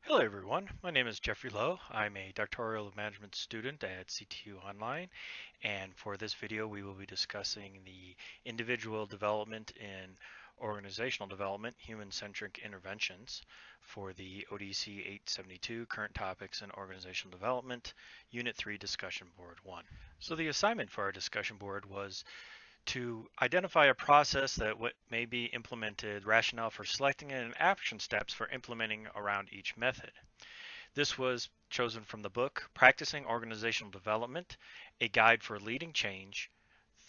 Hello everyone, my name is Jeffrey Lowe. I'm a doctoral management student at CTU Online, and for this video we will be discussing the individual development in organizational development, human-centric interventions for the ODC 872 Current Topics in Organizational Development, Unit 3 Discussion Board 1. So the assignment for our discussion board was to identify a process that may be implemented, rationale for selecting it, and action steps for implementing around each method. This was chosen from the book Practicing Organizational Development, A Guide for Leading Change,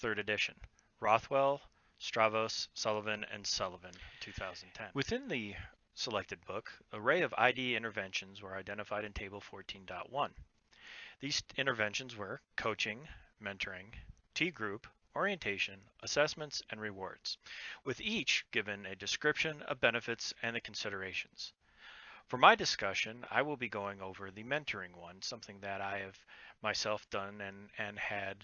3rd edition, Rothwell, Stravos, Sullivan, and Sullivan, 2010. Within the selected book, an array of ID interventions were identified in Table 14.1. These interventions were coaching, mentoring, T-group, orientation, assessments, and rewards, with each given a description of benefits and the considerations. For my discussion, I will be going over the mentoring one, something that I have myself done and had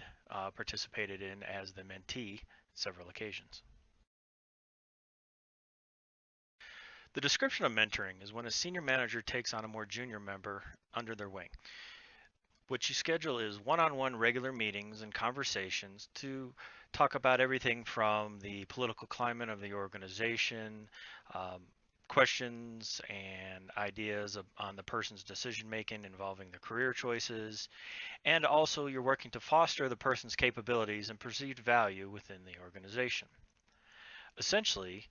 participated in as the mentee several occasions. The description of mentoring is when a senior manager takes on a more junior member under their wing. What you schedule is one-on-one regular meetings and conversations to talk about everything from the political climate of the organization, questions and ideas on the person's decision making involving the career choices, and also you're working to foster the person's capabilities and perceived value within the organization. Essentially,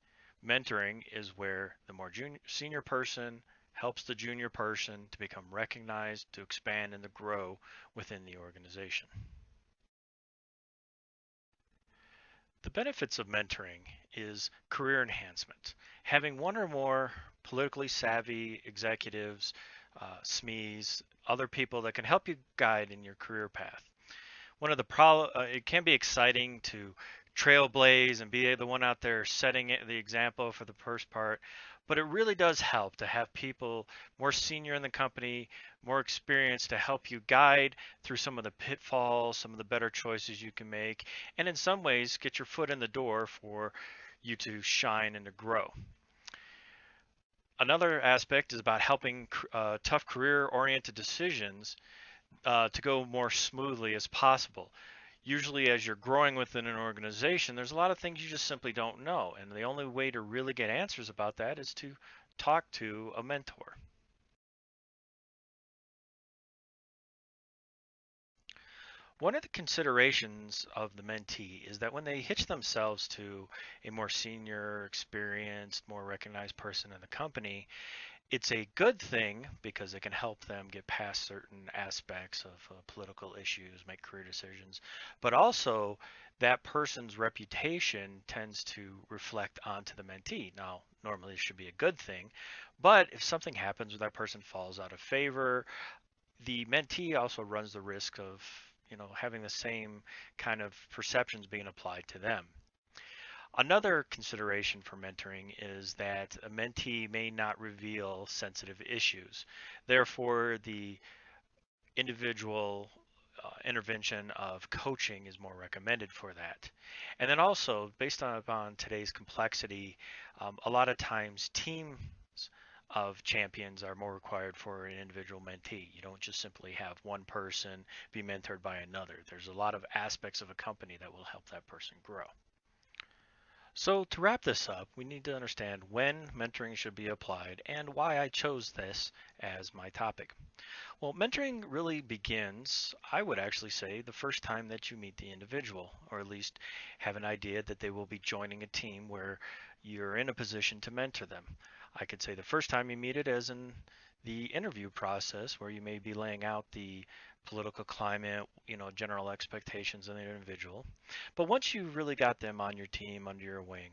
mentoring is where the more senior person helps the junior person to become recognized, to expand, and to grow within the organization. The benefits of mentoring is career enhancement. Having one or more politically savvy executives, SMEs, other people that can help you guide in your career path. One of the it can be exciting to trailblaze and be the one out there setting the example for the first part, but it really does help to have people more senior in the company, more experienced to help you guide through some of the pitfalls, some of the better choices you can make, and in some ways get your foot in the door for you to shine and to grow. Another aspect is about helping tough career-oriented decisions to go more smoothly as possible. Usually as you're growing within an organization, there's a lot of things you just simply don't know. And the only way to really get answers about that is to talk to a mentor. One of the considerations of the mentee is that when they hitch themselves to a more senior, experienced, more recognized person in the company, it's a good thing because it can help them get past certain aspects of political issues, make career decisions, but also that person's reputation tends to reflect onto the mentee. Now, normally it should be a good thing, but if something happens where that person falls out of favor, the mentee also runs the risk of, having the same kind of perceptions being applied to them. Another consideration for mentoring is that a mentee may not reveal sensitive issues. Therefore, the individual intervention of coaching is more recommended for that. And then also, based upon today's complexity, a lot of times teams of champions are more required for an individual mentee. You don't just simply have one person be mentored by another. There's a lot of aspects of a company that will help that person grow. So to wrap this up, we need to understand when mentoring should be applied and why I chose this as my topic. Well, mentoring really begins, I would actually say, the first time that you meet the individual, or at least have an idea that they will be joining a team where you're in a position to mentor them. I could say the first time you meet it as in the interview process where you may be laying out the political climate, general expectations of the individual. But once you really got them on your team, under your wing,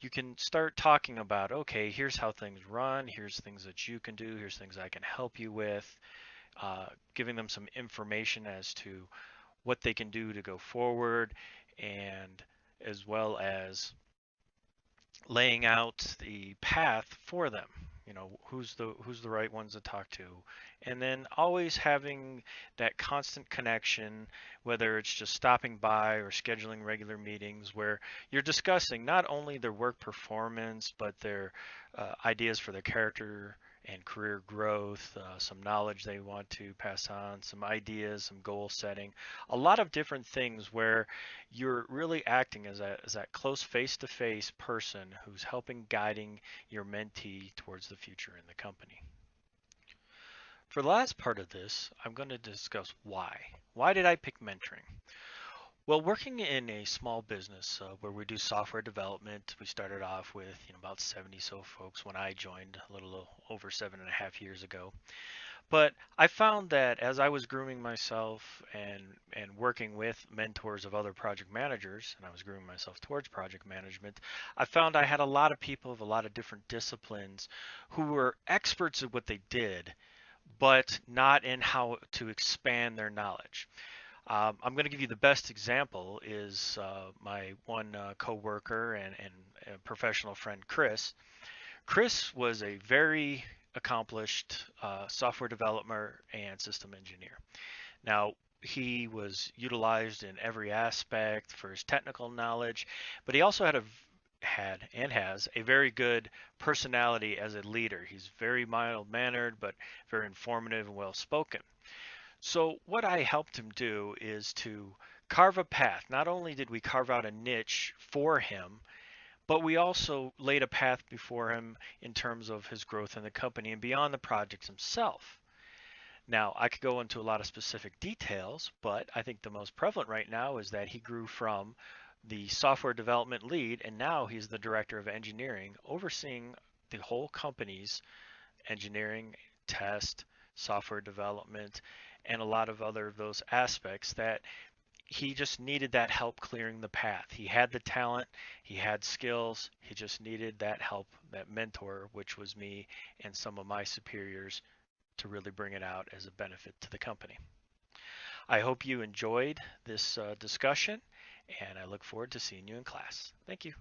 you can start talking about, okay, here's how things run, here's things that you can do, here's things I can help you with, giving them some information as to what they can do to go forward, and as well as laying out the path for them. Who's the right ones to talk to, and then always having that constant connection, whether it's just stopping by or scheduling regular meetings where you're discussing not only their work performance but their ideas for their character and career growth, some knowledge they want to pass on, some ideas, some goal setting, a lot of different things where you're really acting as that close face-to-face person who's helping guiding your mentee towards the future in the company. For the last part of this, I'm going to discuss why. Why did I pick mentoring? Well, working in a small business where we do software development, we started off with about 70 so folks when I joined a little over 7.5 years ago. But I found that as I was grooming myself and working with mentors of other project managers, and I was grooming myself towards project management, I found I had a lot of people of a lot of different disciplines who were experts at what they did, but not in how to expand their knowledge. I'm going to give you the best example is my one coworker and professional friend, Chris. Chris was a very accomplished software developer and system engineer. Now, he was utilized in every aspect for his technical knowledge, but he also had and has a very good personality as a leader. He's very mild-mannered, but very informative and well-spoken. So what I helped him do is to carve a path. Not only did we carve out a niche for him, but we also laid a path before him in terms of his growth in the company and beyond the project himself. Now, I could go into a lot of specific details, but I think the most prevalent right now is that he grew from the software development lead, and now he's the director of engineering, overseeing the whole company's engineering, test, software development, and a lot of other of those aspects that he just needed that help clearing the path. He had the talent, he had skills, he just needed that help, that mentor, which was me and some of my superiors to really bring it out as a benefit to the company. I hope you enjoyed this discussion, and I look forward to seeing you in class. Thank you.